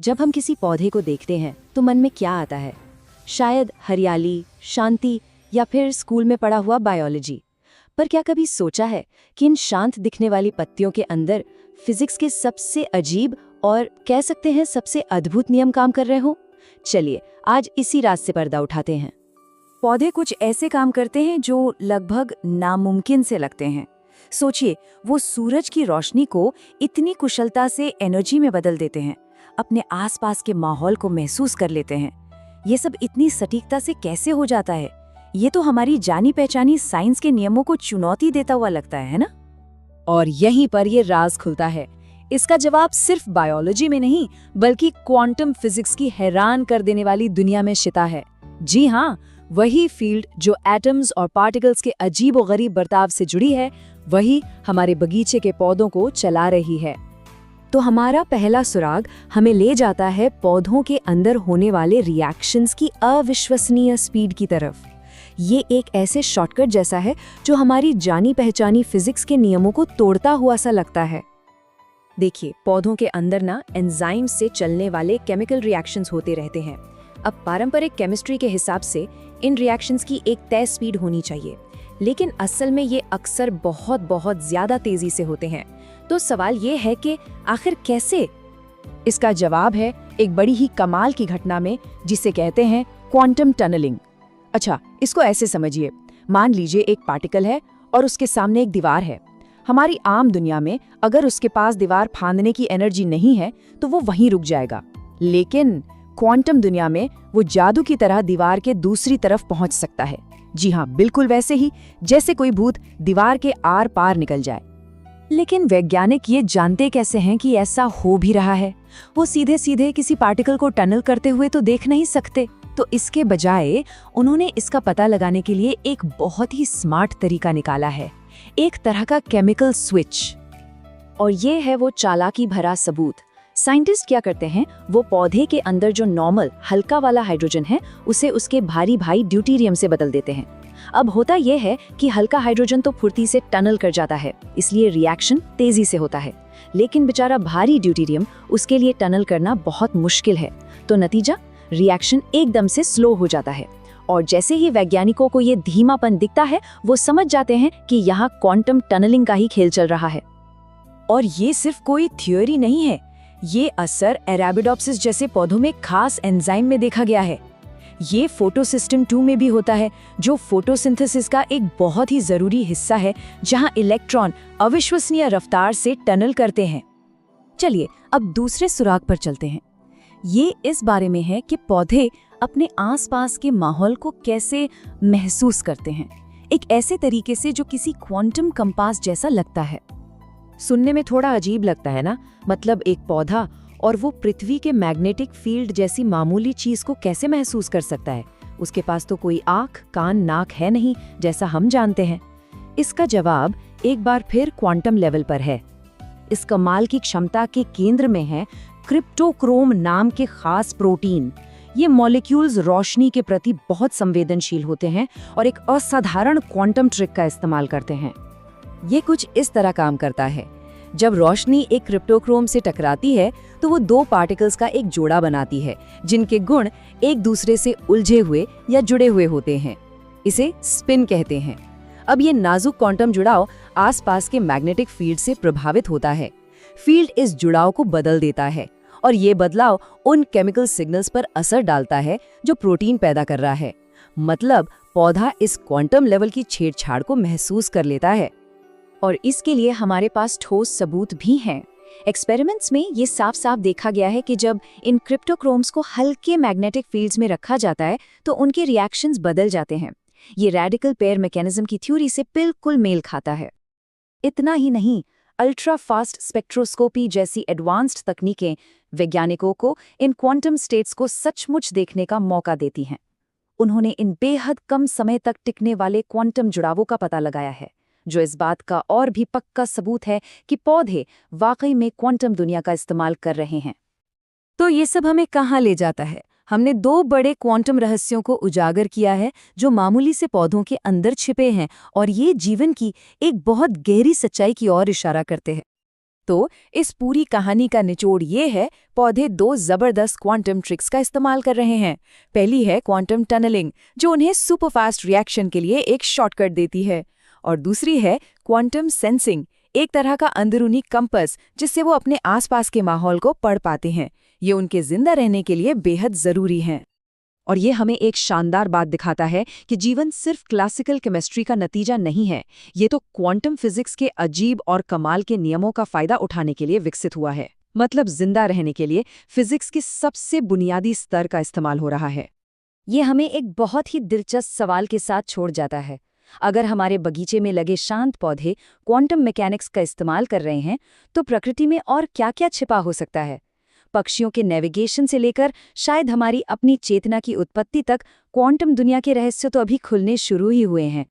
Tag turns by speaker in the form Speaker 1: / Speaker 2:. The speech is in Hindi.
Speaker 1: जब हम किसी पौधे को देखते हैं तो मन में क्या आता है? शायद हरियाली, शांति या फिर स्कूल में पढ़ा हुआ बायोलॉजी। पर क्या कभी सोचा है कि इन शांत दिखने वाली पत्तियों के अंदर फिजिक्स के सबसे अजीब और कह सकते हैं सबसे अद्भुत नियम काम कर रहे हो? चलिए आज इसी राज से पर्दा उठाते हैं।
Speaker 2: पौधे कुछ ऐसे काम करते हैं जो लगभग नामुमकिन से लगते हैं। सोचिए, वो सूरज की रोशनी को इतनी कुशलता से एनर्जी में बदल देते हैं, अपने आसपास के माहौल को महसूस कर लेते हैं। ये सब इतनी सटीकता से कैसे हो जाता है? ये तो हमारी जानी पहचानी साइंस के नियमों को चुनौती देता हुआ लगता है ना?
Speaker 1: और यहीं पर ये राज खुलता है। इसका जवाब सिर्फ बायोलॉजी में नहीं बल्कि क्वांटम फिजिक्स की हैरान कर देने वाली दुनिया में छिपा है। जी हाँ, वही फील्ड जो एटम्स और पार्टिकल्स के अजीबोगरीब बर्ताव से जुड़ी है, वही हमारे बगीचे के पौधों को चला रही है। तो हमारा पहला सुराग हमें ले जाता है पौधों के अंदर होने वाले रिएक्शंस की अविश्वसनीय स्पीड की तरफ। ये एक ऐसे शॉर्टकट जैसा है जो हमारी जानी पहचानी फिजिक्स के नियमों को तोड़ता हुआ सा लगता है। देखिए, पौधों के अंदर ना एंजाइम्स से चलने वाले केमिकल रिएक्शंस होते रहते हैं। अब पारंपरिक केमिस्ट्री के हिसाब से इन रिएक्शंस की एक तय स्पीड होनी चाहिए, लेकिन असल में ये अक्सर बहुत ज्यादा तेजी से होते हैं। तो सवाल ये है कि आखिर कैसे? इसका जवाब है एक बड़ी ही कमाल की घटना में, जिसे कहते हैं क्वांटम टनलिंग। अच्छा, इसको ऐसे समझिए, मान लीजिए एक पार्टिकल है और उसके सामने एक दीवार है। हमारी आम दुनिया में अगर उसके पास दीवार फांदने की एनर्जी नहीं है तो वो वहीं रुक जाएगा, लेकिन क्वांटम दुनिया में वो जादू की तरह दीवार के दूसरी तरफ पहुंच सकता है। जी हाँ, बिल्कुल वैसे ही जैसे कोई भूत दीवार के आर पार निकल जाए। लेकिन वैज्ञानिक ये जानते कैसे हैं कि ऐसा हो भी रहा है? वो सीधे सीधे किसी पार्टिकल को टनल करते हुए तो देख नहीं सकते। तो इसके बजाय उन्होंने इसका पता लगाने के लिए एक बहुत ही स्मार्ट तरीका निकाला है, एक तरह का केमिकल स्विच। और ये है वो चालाकी भरा सबूत। साइंटिस्ट क्या करते हैं, वो पौधे के अंदर जो नॉर्मल हल्का वाला हाइड्रोजन है उसे उसके भारी भाई ड्यूटेरियम से बदल देते हैं। अब होता यह है कि हल्का हाइड्रोजन तो फुर्ती से टनल कर जाता है, इसलिए रिएक्शन तेजी से होता है, लेकिन बेचारा भारी ड्यूटेरियम, उसके लिए टनल करना बहुत मुश्किल है। तो नतीजा, रिएक्शन एकदम से स्लो हो जाता है। और जैसे ही वैज्ञानिकों को ये धीमापन दिखता है, वो समझ जाते हैं कि यहाँ क्वांटम टनलिंग का ही खेल चल रहा है। और ये सिर्फ कोई थ्योरी नहीं है, ये असर अरेबिडोप्सिस जैसे पौधों में खास एंजाइम में देखा गया है। ये फोटोसिस्टम 2 में भी होता है, जो फोटोसिंथेसिस का एक बहुत ही जरूरी हिस्सा है, जहां इलेक्ट्रॉन अविश्वसनीय रफ्तार से टनल करते हैं। चलिए अब दूसरे सुराग पर चलते हैं। ये इस बारे में है कि पौधे अपने आसपास के माहौल को कैसे महसूस करते हैं, एक ऐसे तरीके से जो किसी क्वांटम कंपास जैसा लगता है। सुनने में थोड़ा अजीब लगता है ना? मतलब एक पौधा और वो पृथ्वी के मैग्नेटिक फील्ड जैसी मामूली चीज को कैसे महसूस कर सकता है? उसके पास तो कोई आंख, कान, नाक है नहीं जैसा हम जानते हैं। इसका जवाब एक बार फिर क्वांटम लेवल पर है। इस कमाल की क्षमता के केंद्र में है क्रिप्टोक्रोम नाम के खास प्रोटीन। ये मॉलिक्यूल्स रोशनी के प्रति बहुत संवेदनशील होते हैं और एक असाधारण क्वांटम ट्रिक का इस्तेमाल करते हैं। ये कुछ इस तरह काम करता है, जब रोशनी एक क्रिप्टोक्रोम से टकराती है तो वो दो पार्टिकल्स का एक जोड़ा बनाती है, जिनके गुण एक दूसरे से उलझे हुए या जुड़े हुए होते हैं। इसे स्पिन कहते हैं। अब ये नाजुक क्वांटम जुड़ाव आसपास के मैग्नेटिक फील्ड से प्रभावित होता है। फील्ड इस जुड़ाव को बदल देता है और ये बदलाव उन केमिकल सिग्नल्स पर असर डालता है जो प्रोटीन पैदा कर रहा है। मतलब पौधा इस क्वांटम लेवल की छेड़छाड़ को महसूस कर लेता है। और इसके लिए हमारे पास ठोस सबूत भी हैं। एक्सपेरिमेंट्स में ये साफ साफ देखा गया है कि जब इन क्रिप्टोक्रोम्स को हल्के मैग्नेटिक फील्ड्स में रखा जाता है तो उनके रिएक्शंस बदल जाते हैं। ये रेडिकल पेयर मैकेनिज्म की थ्योरी से बिल्कुल मेल खाता है। इतना ही नहीं, अल्ट्रा फास्ट स्पेक्ट्रोस्कोपी जैसी एडवांस्ड तकनीकें वैज्ञानिकों को इन क्वांटम स्टेट्स को सचमुच देखने का मौका देती हैं। उन्होंने इन बेहद कम समय तक टिकने वाले क्वांटम जुड़ावों का पता लगाया है, जो इस बात का और भी पक्का सबूत है कि पौधे वाकई में क्वांटम दुनिया का इस्तेमाल कर रहे हैं। तो ये सब हमें कहाँ ले जाता है? हमने दो बड़े क्वांटम रहस्यों को उजागर किया है जो मामूली से पौधों के अंदर छिपे हैं और ये जीवन की एक बहुत गहरी सच्चाई की ओर इशारा करते हैं।
Speaker 2: तो इस पूरी कहानी का निचोड़ ये है, पौधे 2 जबरदस्त क्वांटम ट्रिक्स का इस्तेमाल कर रहे हैं। पहली है क्वांटम टनलिंग, जो उन्हें सुपरफास्ट रिएक्शन के लिए एक शॉर्टकट देती है, और दूसरी है क्वांटम सेंसिंग, एक तरह का अंदरूनी कंपास जिससे वो अपने आसपास के माहौल को पढ़ पाते हैं। ये उनके जिंदा रहने के लिए बेहद जरूरी हैं।
Speaker 1: और ये हमें एक शानदार बात दिखाता है कि जीवन सिर्फ क्लासिकल केमिस्ट्री का नतीजा नहीं है, ये तो क्वांटम फिजिक्स के अजीब और कमाल के नियमों का फायदा उठाने के लिए विकसित हुआ है। मतलब जिंदा रहने के लिए फिजिक्स के सबसे बुनियादी स्तर का इस्तेमाल हो रहा है। ये हमें एक बहुत ही दिलचस्प सवाल के साथ छोड़ जाता है। अगर हमारे बगीचे में लगे शांत पौधे क्वांटम मैकेनिक्स का इस्तेमाल कर रहे हैं, तो प्रकृति में और क्या-क्या छिपा हो सकता है? पक्षियों के नेविगेशन से लेकर शायद हमारी अपनी चेतना की उत्पत्ति तक क्वांटम दुनिया के रहस्य तो अभी खुलने शुरू ही हुए हैं।